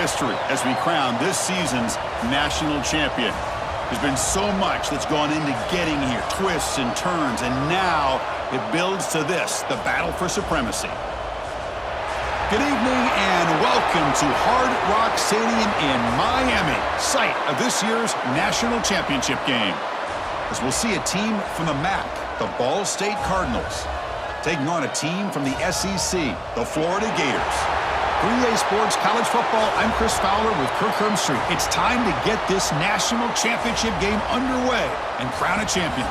history as we crown this season's national champion. There's been so much that's gone into getting here, twists and turns, and now it builds to this, the battle for supremacy. Good evening and welcome to Hard Rock Stadium in Miami, site of this year's national championship game. As we'll see a team from the MAC, the Ball State Cardinals, taking on a team from the SEC, the Florida Gators. 3A Sports College Football, I'm Chris Fowler with Kirk Street. It's time to get this national championship game underway and crown a champion.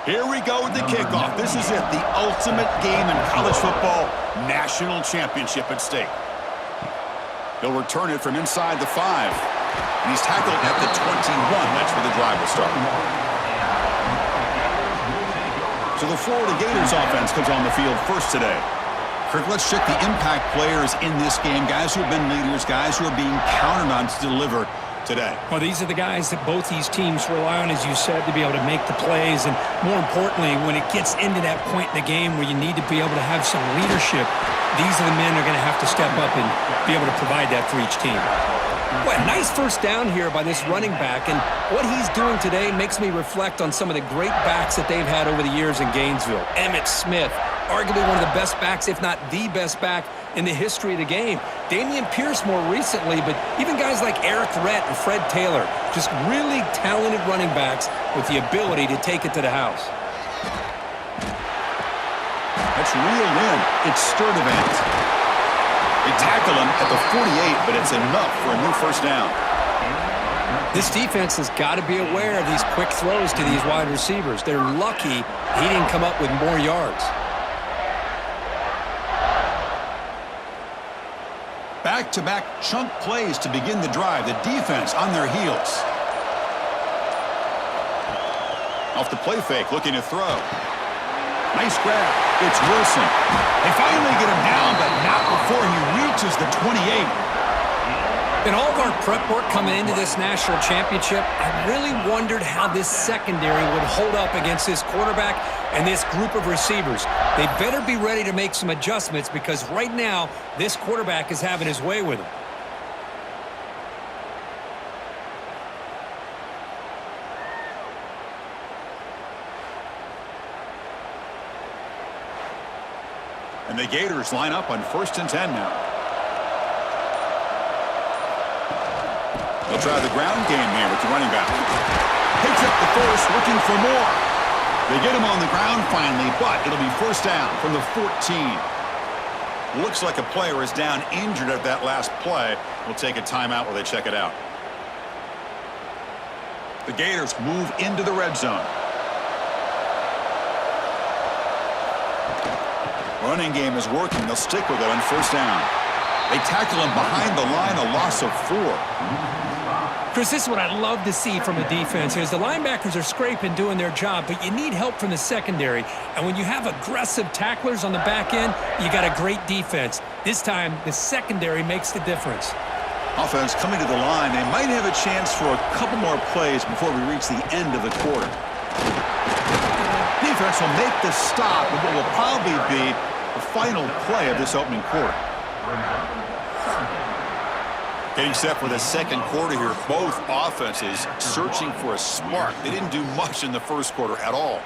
Here we go with the kickoff. This is it, the ultimate game in college football, national championship at stake. He'll return it from inside the 5. And he's tackled at the 21. That's where the drive will start. So the Florida Gators offense comes on the field first today. Kirk, let's check the impact players in this game, guys who have been leaders, guys who are being counted on to deliver today. Well, these are the guys that both these teams rely on, as you said, to be able to make the plays. And more importantly, when it gets into that point in the game where you need to be able to have some leadership, these are the men that are going to have to step up and be able to provide that for each team. Well, nice first down here by this running back. And what he's doing today makes me reflect on some of the great backs that they've had over the years in Gainesville. Emmitt Smith, arguably one of the best backs, if not the best back in the history of the game. Damian Pierce more recently, but even guys like Eric Rett and Fred Taylor, just really talented running backs with the ability to take it to the house. That's reeled in. It's Sturdivant. They tackle him at the 48, but it's enough for a new first down. This defense has got to be aware of these quick throws to these wide receivers. They're lucky he didn't come up with more yards. Back-to-back chunk plays to begin the drive. The defense on their heels. Off the play fake, looking to throw. Nice grab. It's Wilson. They finally get him down, but not before he reaches the 28. In all of our prep work coming into this national championship, I really wondered how this secondary would hold up against this quarterback and this group of receivers. They better be ready to make some adjustments because right now, this quarterback is having his way with them. And the Gators line up on 1st and 10 now. They'll try the ground game here with the running back. Picks up the first, looking for more. They get him on the ground finally, but it'll be first down from the 14. Looks like a player is down injured at that last play. We'll take a timeout while they check it out. The Gators move into the red zone. Running game is working. They'll stick with it on first down. They tackle him behind the line, a loss of 4. Chris, this is what I love to see from a defense is the linebackers are scraping, doing their job, but you need help from the secondary. And when you have aggressive tacklers on the back end, you got a great defense. This time, the secondary makes the difference. Offense coming to the line. They might have a chance for a couple more plays before we reach the end of the quarter. Defense will make the stop with what will probably be the final play of this opening quarter. Getting set for the second quarter here. Both offenses searching for a spark. They didn't do much in the first quarter at all.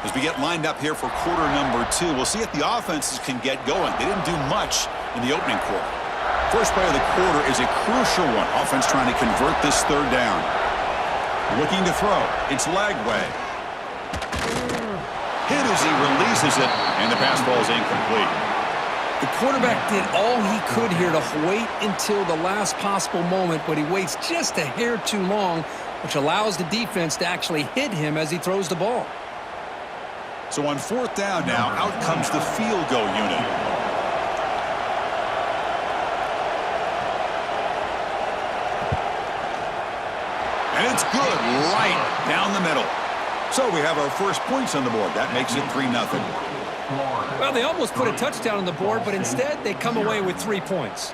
As we get lined up here for quarter number 2, we'll see if the offenses can get going. They didn't do much in the opening quarter. First play of the quarter is a crucial one. Offense trying to convert this third down. Looking to throw. It's Lagway. Hit as he releases it, and the pass ball is incomplete. The quarterback did all he could here to wait until the last possible moment, but he waits just a hair too long, which allows the defense to actually hit him as he throws the ball. So on fourth down now, out comes the field goal unit. And it's good right down the middle. So we have our first points on the board. That makes it 3-0. Well, they almost put a touchdown on the board, but instead they come away with 3 points.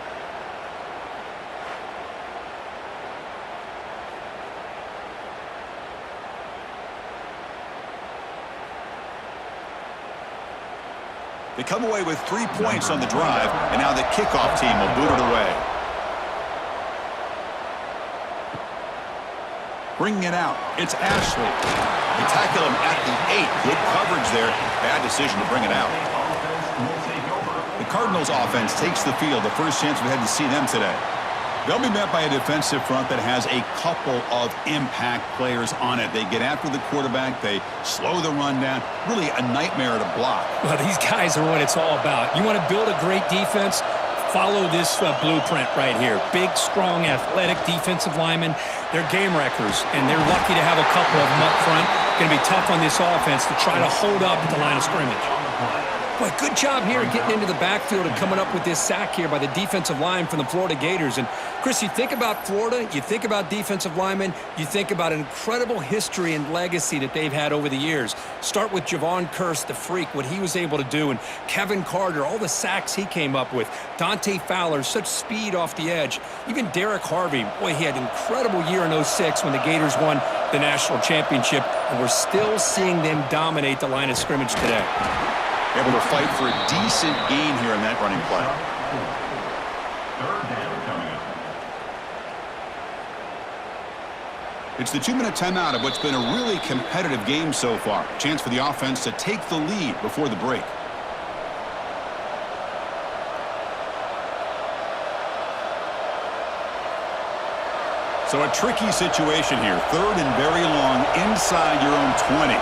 They come away with 3 points on the drive, and now the kickoff team will boot it away. Bringing it out, it's Ashley. They tackle him at the 8. Good coverage there. Bad decision to bring it out. The Cardinals offense takes the field. The first chance we had to see them today. They'll be met by a defensive front that has a couple of impact players on it. They get after the quarterback. They slow the run down. Really a nightmare to block. Well, these guys are what it's all about. You want to build a great defense? Follow this blueprint right here. Big, strong, athletic defensive linemen. They're game wreckers, and they're lucky to have a couple of them up front. Going to be tough on this offense to try to hold up at the line of scrimmage. Boy, good job here getting into the backfield and coming up with this sack here by the defensive line from the Florida Gators. And, Chris, you think about Florida, you think about defensive linemen, you think about an incredible history and legacy that they've had over the years. Start with Javon Kearse, the freak, what he was able to do, and Kevin Carter, all the sacks he came up with. Dante Fowler, such speed off the edge. Even Derek Harvey, boy, he had an incredible year in '06 when the Gators won the national championship, and we're still seeing them dominate the line of scrimmage today. Able to fight for a decent gain here in that running play. It's the 2-minute timeout of what's been a really competitive game so far. Chance for the offense to take the lead before the break. So a tricky situation here. 3rd and very long inside your own 20.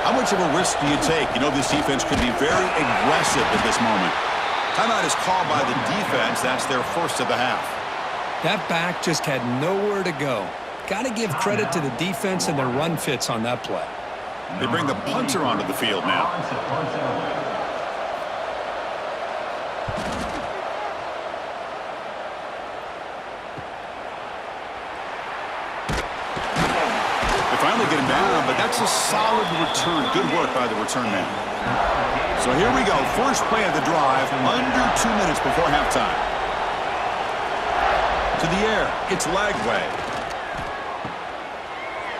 How much of a risk do you take? You know this defense could be very aggressive at this moment. Timeout is called by the defense. That's their first of the half. That back just had nowhere to go. Got to give credit to the defense and their run fits on that play. They bring the punter onto the field now. Finally get him down, but that's a solid return. Good work by the return man. So here we go. First play of the drive, under 2 minutes before halftime. To the air. It's Lagway.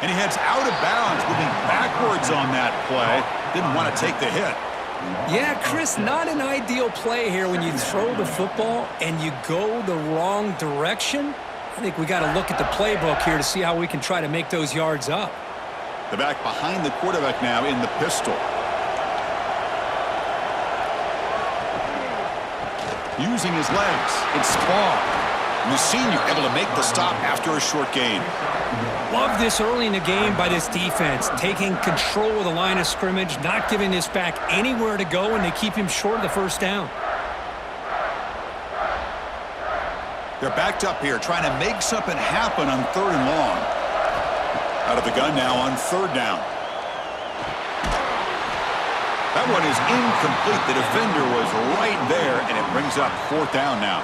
And he heads out of bounds, moving backwards on that play. Didn't want to take the hit. Yeah, Chris, not an ideal play here when you throw the football and you go the wrong direction. I think we got to look at the playbook here to see how we can try to make those yards up. The back behind the quarterback now in the pistol. Using his legs. It's Spawn. The senior able to make the stop after a short gain. Love this early in the game by this defense. Taking control of the line of scrimmage, not giving this back anywhere to go, and they keep him short of the first down. They're backed up here, trying to make something happen on 3rd and long. Out of the gun now on 3rd down. That one is incomplete. The defender was right there, and it brings up 4th down now.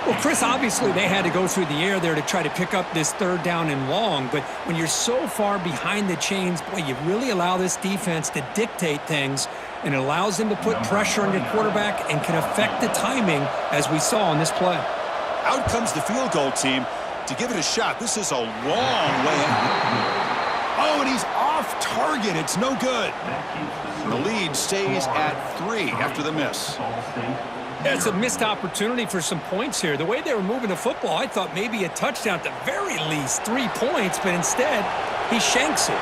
Well, Chris, obviously they had to go through the air there to try to pick up this 3rd down and long, but when you're so far behind the chains, boy, you really allow this defense to dictate things, and it allows them to put pressure on your quarterback and can affect the timing, as we saw on this play. Out comes the field goal team to give it a shot. This is a long way out. Oh, and he's off target. It's no good. And the lead stays at 3 after the miss. Yeah, it's a missed opportunity for some points here. The way they were moving the football, I thought maybe a touchdown at the very least, 3 points, but instead he shanks it.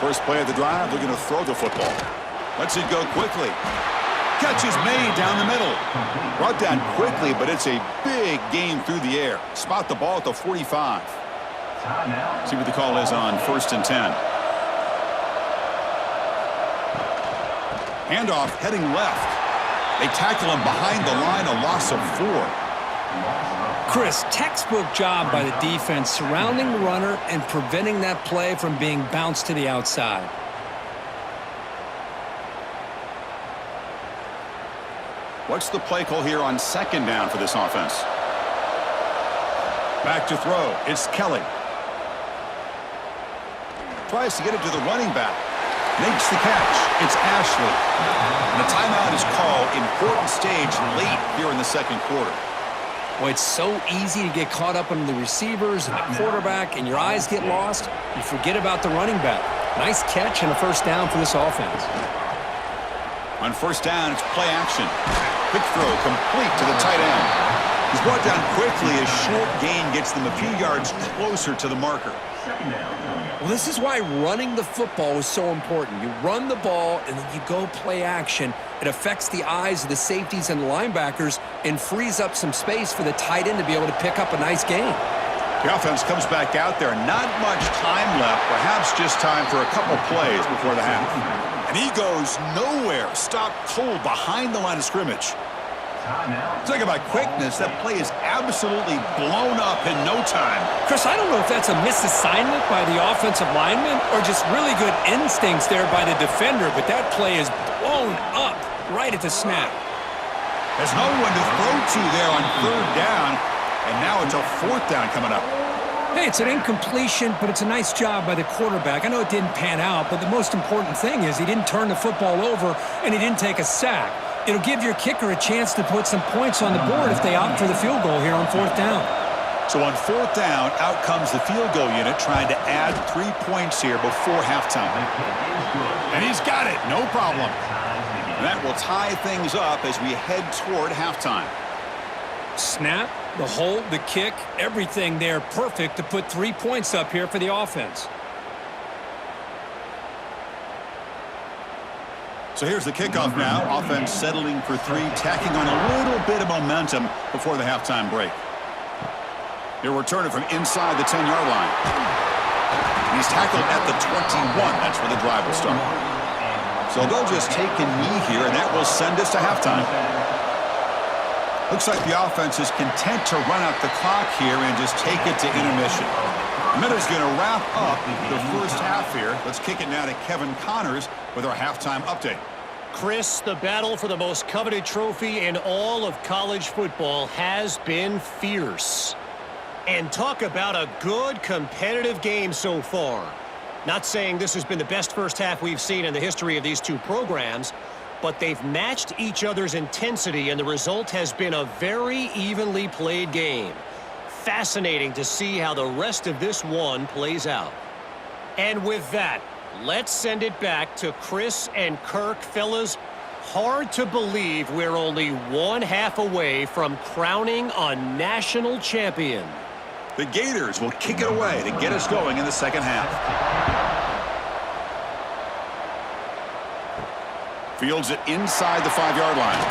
First play of the drive, they're going to throw the football. Lets it go quickly. Catch is made down the middle. Brought down quickly, but it's a big gain through the air. Spot the ball at the 45. See what the call is on 1st and 10. Handoff heading left. They tackle him behind the line, a loss of 4. Chris, textbook job by the defense surrounding the runner and preventing that play from being bounced to the outside. What's the play call here on 2nd down for this offense? Back to throw. It's Kelly. Tries to get it to the running back. Makes the catch. It's Ashley. And a timeout is called. Important stage late here in the second quarter. Well, it's so easy to get caught up on the receivers and the quarterback, and your eyes get lost. You forget about the running back. Nice catch and a first down for this offense. On first down, it's play action. Quick throw complete to the tight end. He's brought down quickly as short gain gets them a few yards closer to the marker. Well, this is why running the football is so important. You run the ball, and then you go play action. It affects the eyes of the safeties and the linebackers and frees up some space for the tight end to be able to pick up a nice gain. The offense comes back out there. Not much time left. Perhaps just time for a couple plays before the half. And he goes nowhere. Stopped cold behind the line of scrimmage. Talk about quickness. That play is absolutely blown up in no time. Chris, I don't know if that's a misassignment by the offensive lineman or just really good instincts there by the defender, but that play is blown up right at the snap. There's no one to throw to there on third down, and now it's a fourth down coming up. Hey, it's an incompletion, but it's a nice job by the quarterback. I know it didn't pan out, but the most important thing is he didn't turn the football over and he didn't take a sack. It'll give your kicker a chance to put some points on the board if they opt for the field goal here on fourth down. So on fourth down, out comes the field goal unit trying to add 3 points here before halftime. And he's got it, no problem. And that will tie things up as we head toward halftime. Snap, the hold, the kick, everything there perfect to put 3 points up here for the offense. So here's the kickoff now. Offense settling for 3, tacking on a little bit of momentum before the halftime break. He'll return it from inside the 10-yard line. He's tackled at the 21. That's where the drive will start. So they'll just take a knee here, and that will send us to halftime. Looks like the offense is content to run out the clock here and just take it to intermission. Minuta's going to wrap up the first half here. Let's kick it now to Kevin Connors with our halftime update. Chris, the battle for the most coveted trophy in all of college football has been fierce. And talk about a good competitive game so far. Not saying this has been the best first half we've seen in the history of these two programs, but they've matched each other's intensity, and the result has been a very evenly played game. Fascinating to see how the rest of this one plays out. And with that, let's send it back to Chris and Kirk. Fellas, hard to believe we're only one half away from crowning a national champion. The Gators will kick it away to get us going in the second half. Fields it inside the 5-yard line.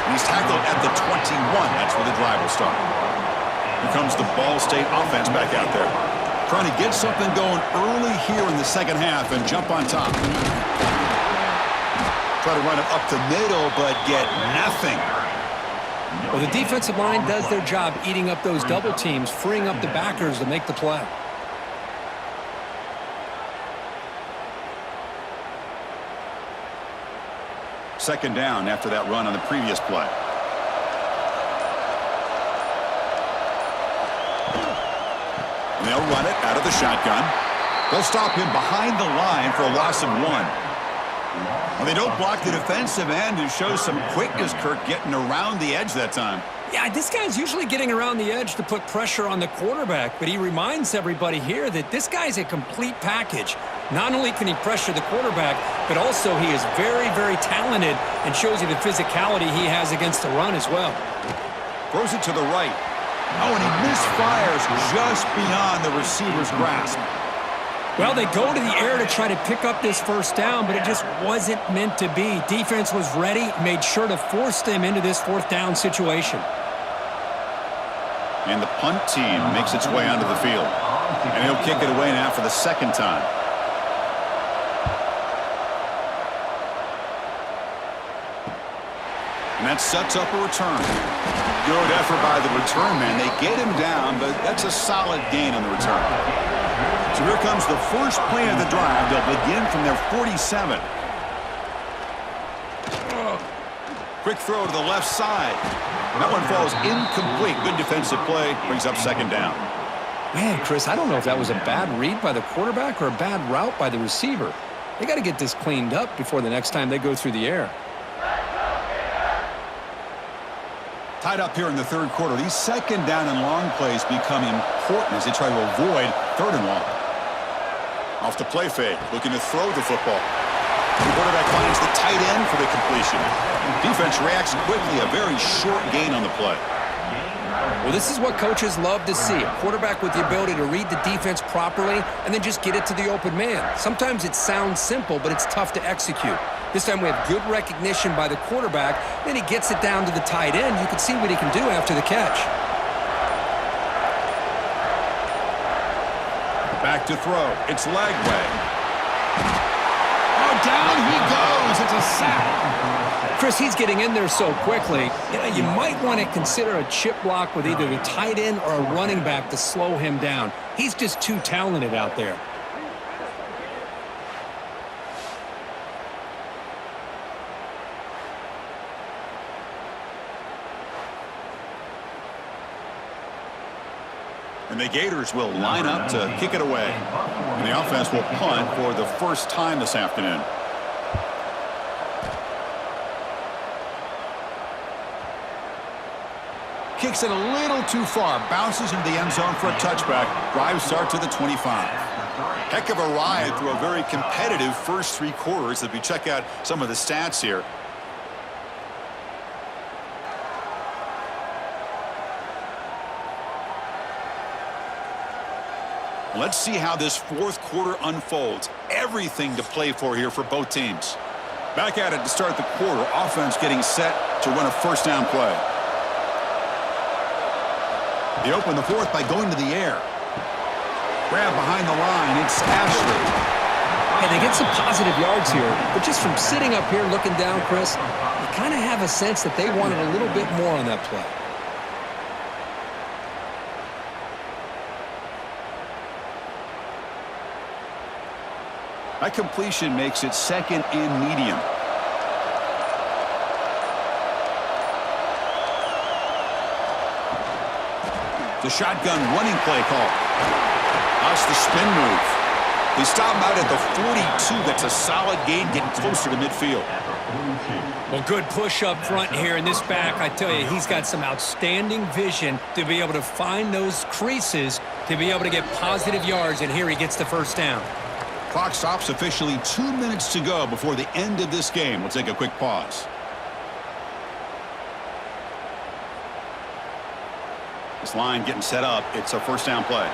And he's tackled at the 21. That's where the drive will start. Here comes the Ball State offense back out there. Trying to get something going early here in the second half and jump on top. Try to run it up the middle, but get nothing. Well, the defensive line does their job eating up those double teams, freeing up the backers to make the play. Second down after that run on the previous play. And they'll run it out of the shotgun. They'll stop him behind the line for a loss of 1. Well, they don't block the defensive end and show some quickness, Kirk, getting around the edge that time. Yeah, this guy's usually getting around the edge to put pressure on the quarterback, but he reminds everybody here that this guy's a complete package. Not only can he pressure the quarterback, but also he is very, very talented and shows you the physicality he has against the run as well. Throws it to the right. Oh, and he misfires just beyond the receiver's grasp. Well, they go to the air to try to pick up this first down, but it just wasn't meant to be. Defense was ready, made sure to force them into this fourth down situation. And the punt team makes its way onto the field. And he'll kick it away now for the second time. And that sets up a return. Good effort by the return man. They get him down, but that's a solid gain on the return. So here comes the first play of the drive. They'll begin from their 47. Quick throw to the left side. That one falls incomplete. Good defensive play. Brings up second down. Man, Chris, I don't know if that was a bad read by the quarterback or a bad route by the receiver. They got to get this cleaned up before the next time they go through the air. Tied up here in the third quarter. These second down and long plays become important as they try to avoid third and long. Off the play fake, looking to throw the football. The quarterback finds the tight end for the completion. Defense reacts quickly, a very short gain on the play. Well, this is what coaches love to see. A quarterback with the ability to read the defense properly and then just get it to the open man. Sometimes it sounds simple, but it's tough to execute. This time we have good recognition by the quarterback. Then he gets it down to the tight end. You can see what he can do after the catch. Back to throw. It's Lagway. Down he goes. It's a sack. Chris, he's getting in there so quickly. You might want to consider a chip block with either the tight end or a running back to slow him down. He's just too talented out there. And the Gators will line up to kick it away. And the offense will punt for the first time this afternoon. Kicks it a little too far. Bounces into the end zone for a touchback. Drive start to the 25. Heck of a ride through a very competitive first three quarters as we check out some of the stats here. Let's see how this fourth quarter unfolds. Everything to play for here for both teams. Back at it to start the quarter. Offense getting set to run a first down play. They open the fourth by going to the air. Grab behind the line. It's Ashley. Hey, they get some positive yards here, but just from sitting up here looking down, Chris, you kind of have a sense that they wanted a little bit more on that play. That completion makes it second and medium. The shotgun running play call. That's the spin move. They stop him out at the 42. That's a solid gain, getting closer to midfield. Well, good push up front here in this back. I tell you, he's got some outstanding vision to be able to find those creases, to be able to get positive yards, and here he gets the first down. Clock stops officially 2 minutes to go before the end of this game. We'll take a quick pause. This line getting set up. It's a first down play.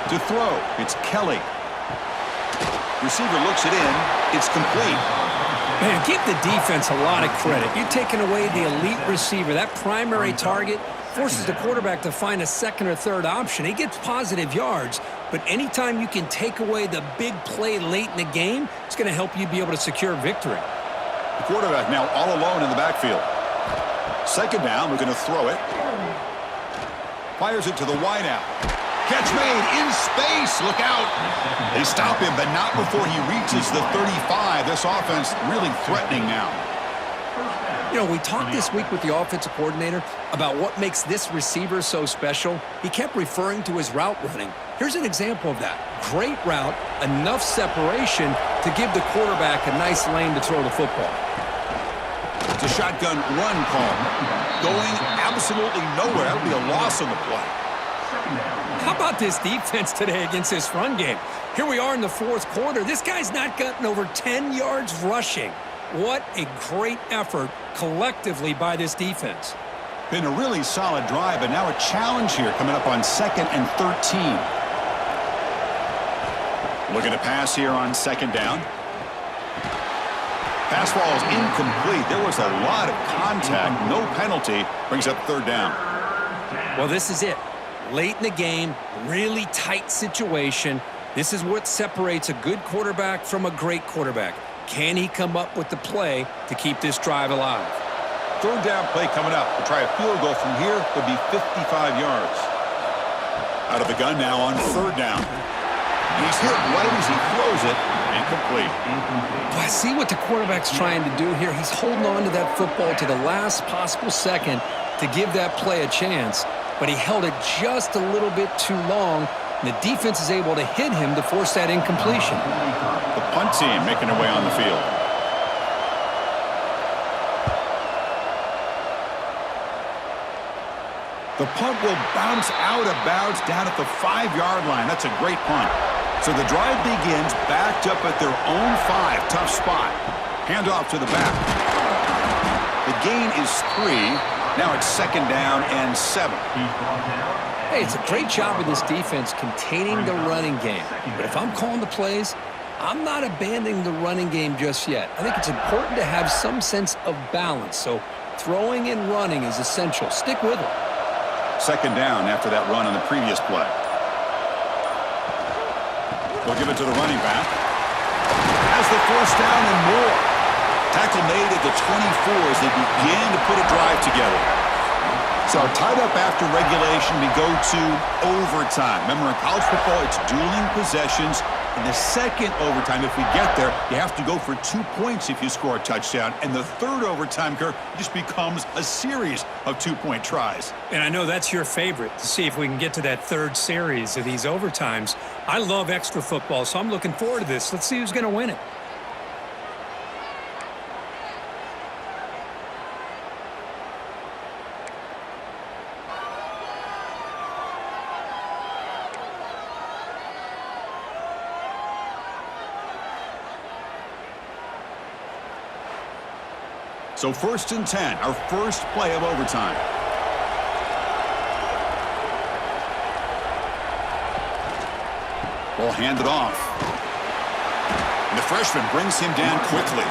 To throw, it's Kelly. Receiver looks it in. It's complete. Man, give the defense a lot of credit. You're taking away the elite receiver. That primary target forces the quarterback to find a second or third option. He gets positive yards, but anytime you can take away the big play late in the game, it's going to help you be able to secure victory. The quarterback now all alone in the backfield. Second down, we're going to throw it. Fires it to the wideout. Catch made in space. Look out. They stop him, but not before he reaches the 35. This offense really threatening now. You know, we talked this week with the offensive coordinator about what makes this receiver so special. He kept referring to his route running. Here's an example of that. Great route, enough separation to give the quarterback a nice lane to throw the football. It's a shotgun run call. Going absolutely nowhere. That would be a loss on the play. How about this defense today against this run game? Here we are in the fourth quarter. This guy's not gotten over 10 yards rushing. What a great effort collectively by this defense. Been a really solid drive, but now a challenge here coming up on 2nd and 13. Looking to pass here on second down. Pass ball is incomplete. There was a lot of contact. No penalty. Brings up third down. Well, this is it. Late in the game, really tight situation. This is what separates a good quarterback from a great quarterback. Can he come up with the play to keep this drive alive? Third down play coming up. We'll try a field goal from here. Would be 55 yards. Out of the gun now on third down. He's hit right as he throws it. Incomplete. I see what the quarterback's trying to do here. He's holding on to that football to the last possible second to give that play a chance, but he held it just a little bit too long, and the defense is able to hit him to force that incompletion. The punt team making their way on the field. The punt will bounce out of bounds down at the 5-yard line. That's a great punt. So the drive begins backed up at their own 5. Tough spot. Handoff to the back. The gain is 3. Now it's 2nd down and 7. Hey, it's a great job of this defense containing the running game. But if I'm calling the plays, I'm not abandoning the running game just yet. I think it's important to have some sense of balance. So throwing and running is essential. Stick with it. 2nd down after that run on the previous play. We'll give it to the running back. Has the 1st down and more. Tackle made at the 24 as they began to put a drive together. So tied up after regulation, we go to overtime. Remember, in college football, it's dueling possessions. In the 2nd overtime, if we get there, you have to go for 2 points if you score a touchdown. And the 3rd overtime, Kirk, just becomes a series of 2-point tries. And I know that's your favorite, to see if we can get to that 3rd series of these overtimes. I love extra football, so I'm looking forward to this. Let's see who's going to win it. So 1st and 10, our first play of overtime. Ball handed off. And the freshman brings him down quickly.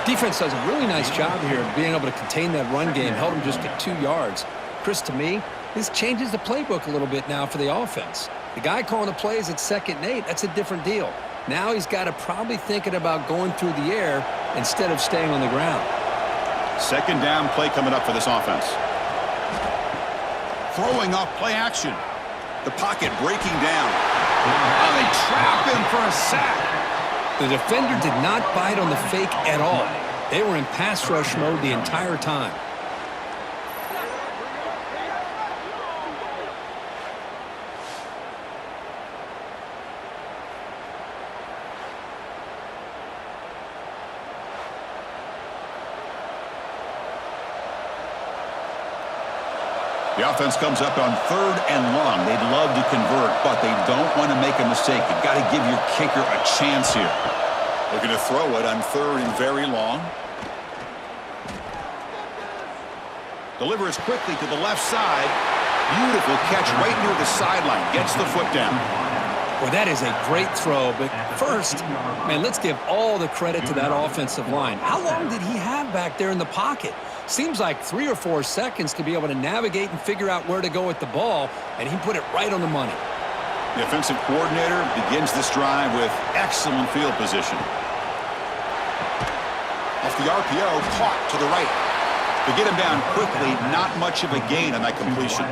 Defense does a really nice job here of being able to contain that run game, held him just at 2 yards. Chris, to me, this changes the playbook a little bit now for the offense. The guy calling the plays at 2nd and 8, that's a different deal. Now he's got to probably thinking about going through the air instead of staying on the ground. 2nd down play coming up for this offense. Throwing off play action. The pocket breaking down. Oh, they trap him for a sack. The defender did not bite on the fake at all. They were in pass rush mode the entire time. The offense comes up on 3rd and long. They'd love to convert, but they don't want to make a mistake. You've got to give your kicker a chance here. Looking to throw it on 3rd and very long. Delivers quickly to the left side. Beautiful catch right near the sideline. Gets the foot down. Well, that is a great throw, but first, man, let's give all the credit to that offensive line. How long did he have back there in the pocket? Seems like 3 or 4 seconds to be able to navigate and figure out where to go with the ball, and he put it right on the money. The offensive coordinator begins this drive with excellent field position. Off the RPO, caught to the right. To get him down quickly, not much of a gain on that completion.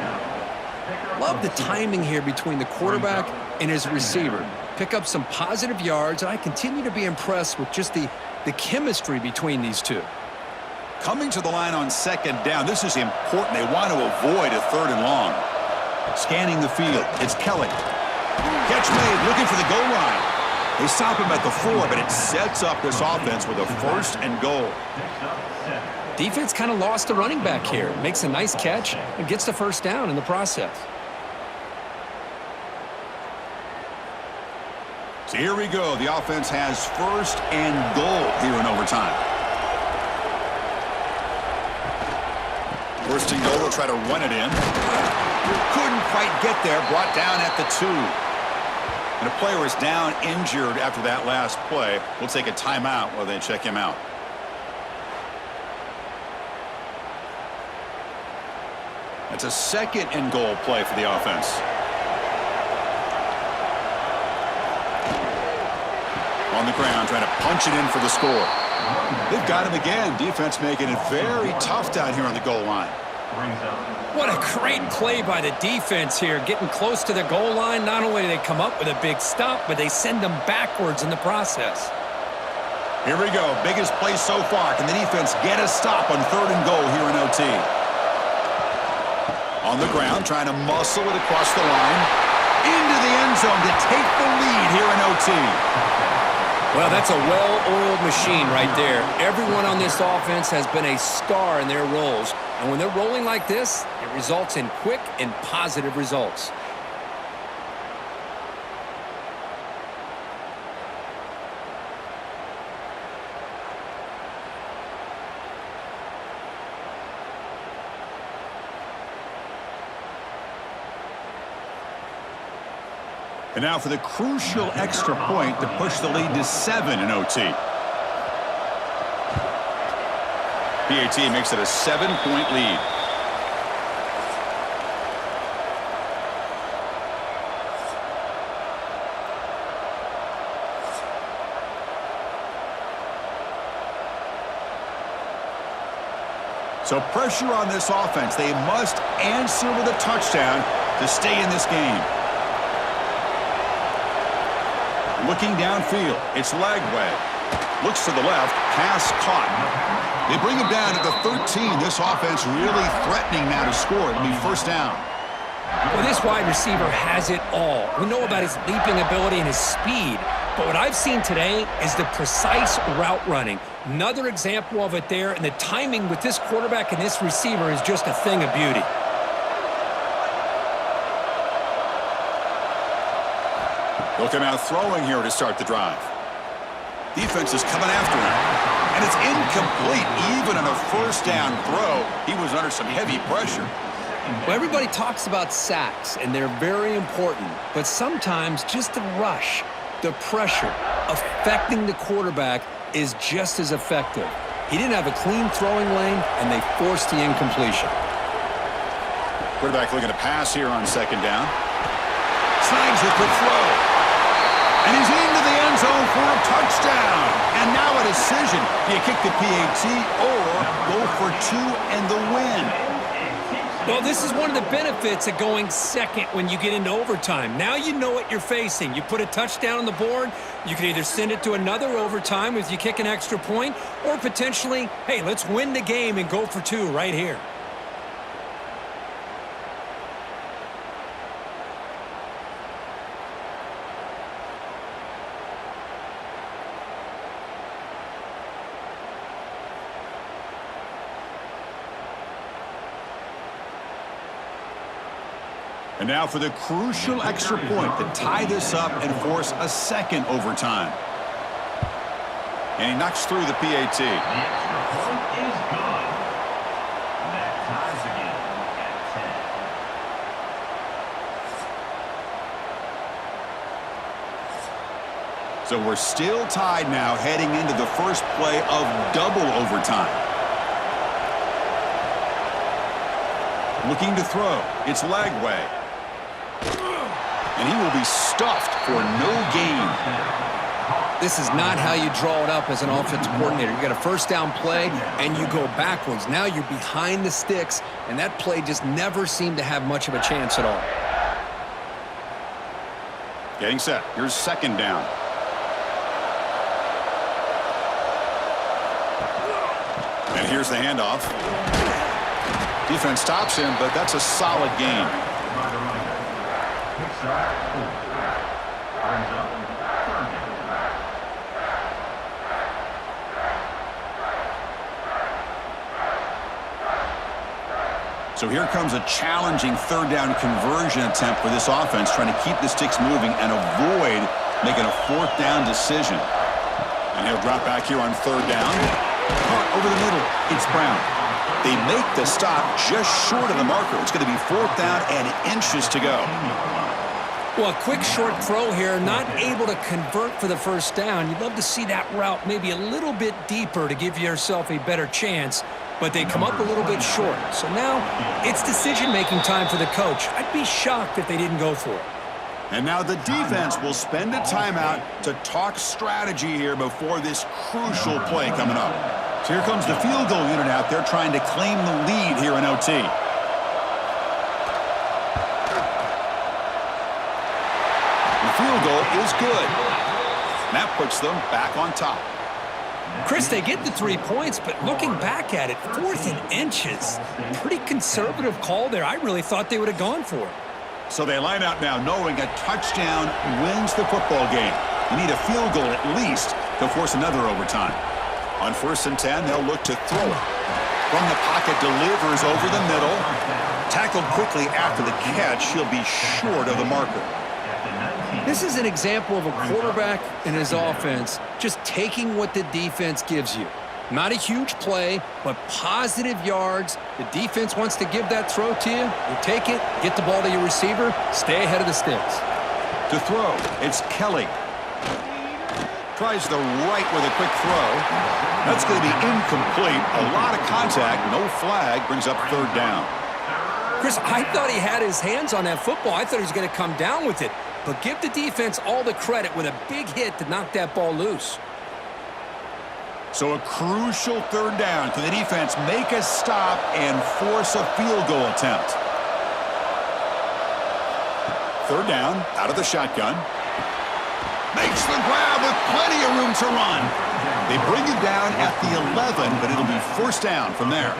Love the timing here between the quarterback and his receiver. Pick up some positive yards, and I continue to be impressed with just the chemistry between these two. Coming to the line on 2nd down. This is important. They want to avoid a 3rd and long. Scanning the field. It's Kelly. Catch made. Looking for the goal line. They stop him at the 4, but it sets up this offense with a 1st and goal. Defense kind of lost the running back here. Makes a nice catch and gets the 1st down in the process. So here we go. The offense has 1st and goal here in overtime. 1st and goal, will try to run it in. Couldn't quite get there, brought down at the 2. And a player is down injured after that last play. We'll take a timeout while they check him out. That's a 2nd and goal play for the offense. On the ground, trying to punch it in for the score. They've got him again. Defense making it very tough down here on the goal line. What a great play by the defense here. Getting close to the goal line, not only do they come up with a big stop, but they send them backwards in the process. Here we go. Biggest play so far. Can the defense get a stop on 3rd and goal here in OT? On the ground, trying to muscle it across the line. Into the end zone to take the lead here in OT. Well, that's a well-oiled machine right there. Everyone on this offense has been a star in their roles. And when they're rolling like this, it results in quick and positive results. And now for the crucial extra point to push the lead to 7 in OT. PAT makes it a 7-point lead. So pressure on this offense. They must answer with a touchdown to stay in this game. Looking downfield, it's Lagway. Looks to the left, pass caught. They bring him down at the 13. This offense really threatening now to score. It'll be 1st down. Well, this wide receiver has it all. We know about his leaping ability and his speed, but what I've seen today is the precise route running. Another example of it there, and the timing with this quarterback and this receiver is just a thing of beauty. They'll come out throwing here to start the drive. Defense is coming after him. And it's incomplete. Even on a 1st down throw, he was under some heavy pressure. Well, everybody talks about sacks, and they're very important. But sometimes just the rush, the pressure, affecting the quarterback is just as effective. He didn't have a clean throwing lane, and they forced the incompletion. Quarterback looking to pass here on 2nd down. Snags the quick throw. And he's into the end zone for a touchdown. And now a decision. Do you kick the PAT or go for 2 and the win? Well, this is one of the benefits of going second when you get into overtime. Now you know what you're facing. You put a touchdown on the board, you can either send it to another overtime if you kick an extra point, or potentially, hey, let's win the game and go for 2 right here. And now for the crucial extra point to tie this up and force a 2nd overtime. And he knocks through the PAT. The extra point is good. That ties the game at 10. So we're still tied now heading into the first play of double overtime. Looking to throw. It's Lagway. And he will be stuffed for no gain. This is not how you draw it up as an offensive coordinator. You got a 1st down play, and you go backwards. Now you're behind the sticks, and that play just never seemed to have much of a chance at all. Getting set. Here's 2nd down. And here's the handoff. Defense stops him, but that's a solid gain. So here comes a challenging 3rd down conversion attempt for this offense, trying to keep the sticks moving and avoid making a 4th down decision. And he'll drop back here on 3rd down. Over the middle, it's Brown. They make the stop just short of the marker. It's going to be 4th down and inches to go. Well, a quick short throw here, not able to convert for the 1st down. You'd love to see that route maybe a little bit deeper to give yourself a better chance, but they come up a little bit short. So now it's decision-making time for the coach. I'd be shocked if they didn't go for it. And now the defense will spend a timeout to talk strategy here before this crucial play coming up. So here comes the field goal unit out there trying to claim the lead here in OT. The field goal is good. And that puts them back on top. Chris, they get the 3 points, but looking back at it, 4th and inches. Pretty conservative call there. I really thought they would have gone for it. So they line out now knowing a touchdown wins the football game. You need a field goal at least to force another overtime. On 1st and 10, they'll look to throw it. From the pocket, delivers over the middle. Tackled quickly after the catch. He'll be short of the marker. This is an example of a quarterback and his offense just taking what the defense gives you. Not a huge play, but positive yards. The defense wants to give that throw to you. You take it, get the ball to your receiver, stay ahead of the sticks. To throw, it's Kelly. Tries the right with a quick throw. That's going to be incomplete. A lot of contact, no flag, brings up 3rd down. Chris, I thought he had his hands on that football. I thought he was going to come down with it. But give the defense all the credit with a big hit to knock that ball loose. So a crucial 3rd down. Can the defense make a stop and force a field goal attempt? 3rd down, out of the shotgun. Makes the grab with plenty of room to run. They bring it down at the 11, but it'll be 1st down from there.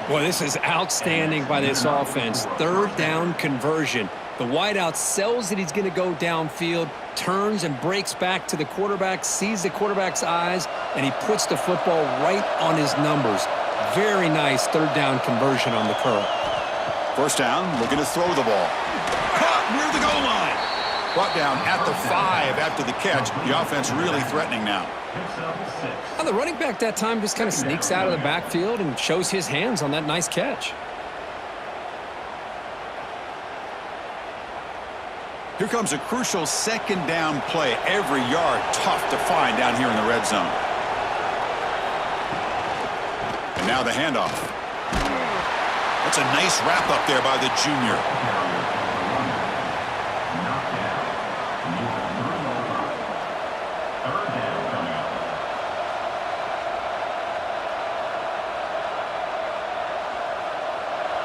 Boy, this is outstanding by this offense. 3rd down conversion. The wideout sells that he's going to go downfield, turns and breaks back to the quarterback, sees the quarterback's eyes, and he puts the football right on his numbers. Very nice 3rd down conversion on the curl. 1st down, looking to throw the ball. Caught near the goal line. Brought down at the 5 after the catch. The offense really threatening now. Well, the running back that time just kind of sneaks out of the backfield and shows his hands on that nice catch. Here comes a crucial 2nd down play. Every yard tough to find down here in the red zone. And now the handoff. That's a nice wrap up there by the junior.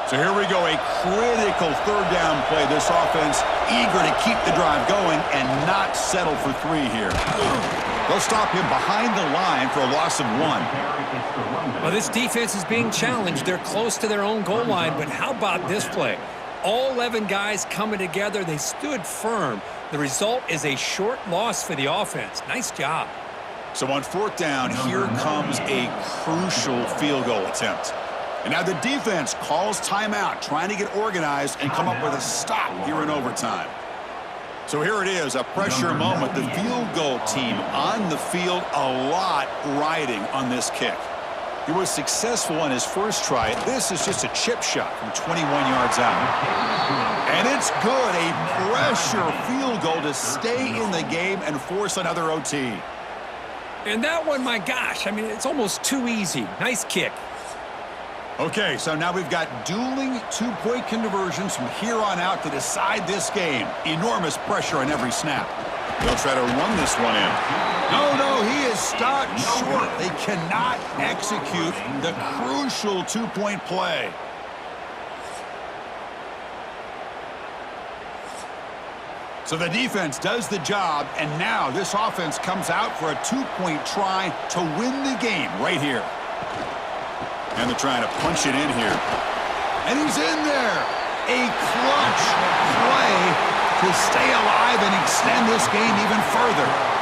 So here we go, a critical 3rd down play. This offense eager to keep the drive going and not settle for 3 here. They'll stop him behind the line for a loss of 1. Well, this defense is being challenged. They're close to their own goal line, but how about this play? All 11 guys coming together. They stood firm. The result is a short loss for the offense. Nice job. So on 4th down, here comes a crucial field goal attempt. And now the defense calls timeout, trying to get organized and come up with a stop here in overtime. So here it is, a pressure moment. The field goal team on the field, a lot riding on this kick. He was successful on his first try. This is just a chip shot from 21 yards out. And it's good, a pressure field goal to stay in the game and force another OT. And that one, my gosh, I mean, it's almost too easy. Nice kick. Okay, so now we've got dueling 2-point conversions from here on out to decide this game. Enormous pressure on every snap. They'll try to run this one in. No, he is stopped short. They cannot execute the crucial 2-point play. So the defense does the job, and now this offense comes out for a 2-point try to win the game right here. And they're trying to punch it in here. And he's in there. A clutch play to stay alive and extend this game even further.